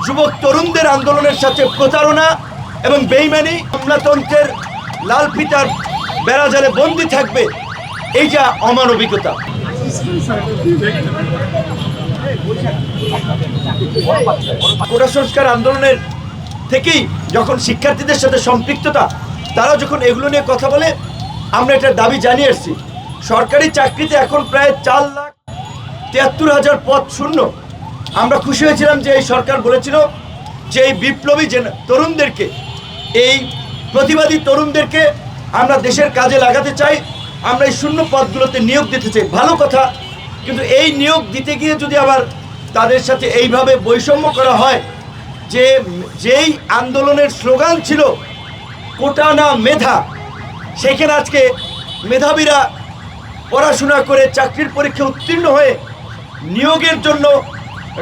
যুবক তরুণদের আন্দোলনের সাথে প্রতারণা এবং বেইমানি, আমলাতন্ত্রের লাল ফিতার বেড়াজালে বন্দী থাকবে, এই যা অমানবিকতা। কোটা সংস্কার আন্দোলনের থেকেই যখন শিক্ষার্থীদের সাথে সম্পৃক্ততা, তারা যখন এগুলো নিয়ে কথা বলে, আমরা এটার দাবি জানিয়ে এসেছি। সরকারি চাকরিতে এখন প্রায় 4,73,000 পদ শূন্য। আমরা খুশি হয়েছিলাম যে এই সরকার বলেছিল যে এই বিপ্লবী তরুণদেরকে, এই প্রতিবাদী তরুণদেরকে আমরা দেশের কাজে লাগাতে চাই, আমরা এই শূন্য পদগুলোতে নিয়োগ দিতে চাই। ভালো কথা, কিন্তু এই নিয়োগ দিতে গিয়ে যদি আবার তাদের সাথে এইভাবে বৈষম্য করা হয়, যে যেই আন্দোলনের স্লোগান ছিল কোটা না মেধা, সেখানে আজকে মেধাবীরা পড়াশোনা করে চাকরির পরীক্ষা উত্তীর্ণ হয়ে নিয়োগের জন্য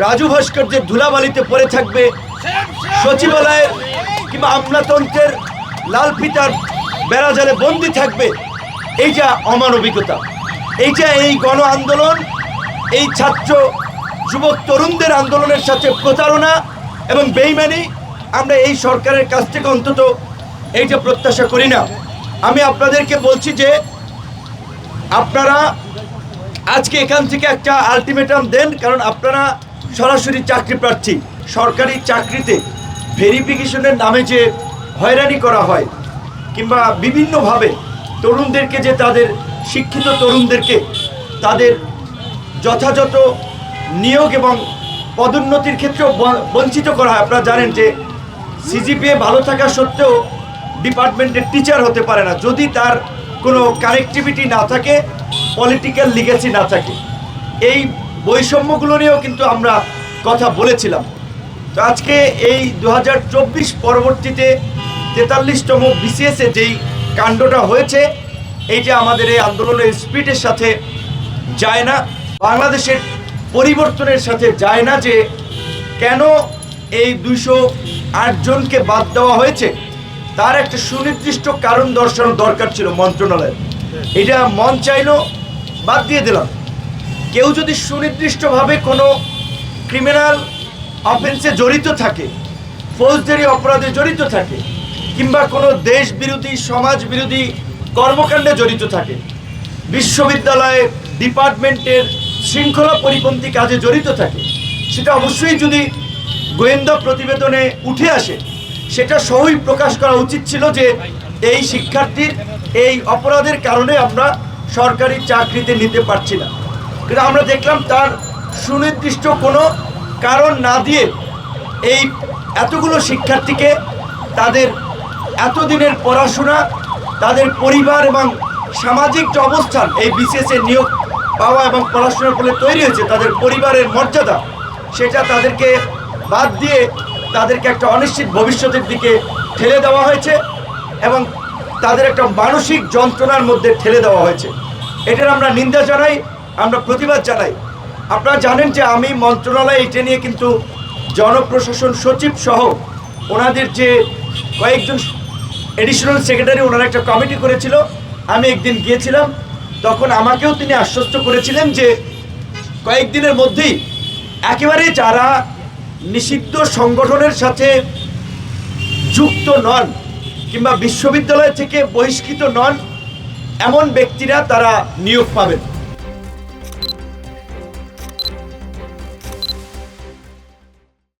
রাজু ভাস্কর্যের ধুলাবালিতে পড়ে থাকবে, সচিবালয়ের কিংবা আমলাতন্ত্রের লাল ফিতার বেড়াজালে বন্দী থাকবে, এই যা অমানবিকতা। এই যে এই গণ আন্দোলন, এই ছাত্র যুবক তরুণদের আন্দোলনের সাথে প্রতারণা এবং বেইমানি, আমরা এই সরকারের কাছ থেকে অন্তত এইটা প্রত্যাশা করি না। আমি আপনাদেরকে বলছি যে আপনারা আজকে এখান থেকে একটা আলটিমেটাম দেন, কারণ আপনারা সরাসরি চাকরি প্রার্থী। সরকারি চাকরিতে ভেরিফিকেশনের নামে যে হয়রানি করা হয়, কিংবা বিভিন্নভাবে তরুণদেরকে, যে তাদের শিক্ষিত তরুণদেরকে তাদের যথাযথ নিয়োগ এবং পদোন্নতির ক্ষেত্রেও বঞ্চিত করা হয়। আপনারা জানেন যে সিজিপিএ ভালো থাকা সত্ত্বেও ডিপার্টমেন্টের টিচার হতে পারে না যদি তার কোনো কানেক্টিভিটি না থাকে, পলিটিক্যাল লিগেসি না থাকে। এই বৈষম্যগুলো নিয়েও কিন্তু আমরা কথা বলেছিলাম। তো আজকে এই 2024 পরবর্তীতে 43তম বিসিএসে যেই কাণ্ডটা হয়েছে, এইটা আমাদের এই আন্দোলনের স্পিরিটের সাথে যায় না, বাংলাদেশের পরিবর্তনের সাথে যায় না। যে কেন এই 208 জনকে বাদ দেওয়া হয়েছে, তার একটা সুনির্দিষ্ট কারণ দর্শানো দরকার ছিল মন্ত্রণালয়ের। এটা মন চাইলো, বাদ দিয়ে দিলাম। কেউ যদি সুনির্দিষ্টভাবে কোনো ক্রিমিনাল অফেন্সে জড়িত থাকে, ফৌজদারি অপরাধে জড়িত থাকে, কিংবা কোনো দেশ বিরোধী সমাজ বিরোধী কর্মকাণ্ডে জড়িত থাকে, বিশ্ববিদ্যালয়ে ডিপার্টমেন্টের শৃঙ্খলা পরিপন্থী কাজে জড়িত থাকে, সেটা অবশ্যই যদি গোয়েন্দা প্রতিবেদনে উঠে আসে, সেটা সহই প্রকাশ করা উচিত ছিল যে এই শিক্ষার্থীর এই অপরাধের কারণে আমরা সরকারি চাকরিতে নিতে পারছি না। কিন্তু আমরা দেখলাম তার সুনির্দিষ্ট কোনো কারণ না দিয়ে এই এতগুলো শিক্ষার্থীকে তাদের এতদিনের পড়াশোনা, তাদের পরিবার এবং সামাজিক যে অবস্থান, এই বিসিএসে নিয়োগ পাওয়া এবং পড়াশোনার ফলে তৈরি হয়েছে তাদের পরিবারের মর্যাদা, সেটা তাদেরকে বাদ দিয়ে তাদেরকে একটা অনিশ্চিত ভবিষ্যতের দিকে ঠেলে দেওয়া হয়েছে এবং তাদের একটা মানসিক যন্ত্রণার মধ্যে ঠেলে দেওয়া হয়েছে। এটার আমরা নিন্দা জানাই, আমরা প্রতিবাদ জানাই। আপনারা জানেন যে আমি মন্ত্রণালয়ে এটা নিয়ে কিন্তু জনপ্রশাসন সচিব সহ ওনাদের যে কয়েকজন এডিশনাল সেক্রেটারি, ওনারা একটা কমিটি করেছিল। আমি একদিন গিয়েছিলাম, তখন আমাকেও তিনি আশ্বস্ত করেছিলেন যে কয়েকদিনের মধ্যেই একেবারে যারা নিষিদ্ধ সংগঠনের সাথে যুক্ত নন কিংবা বিশ্ববিদ্যালয় থেকে বহিষ্কৃত নন, এমন ব্যক্তিরা তারা নিয়োগ পাবেন।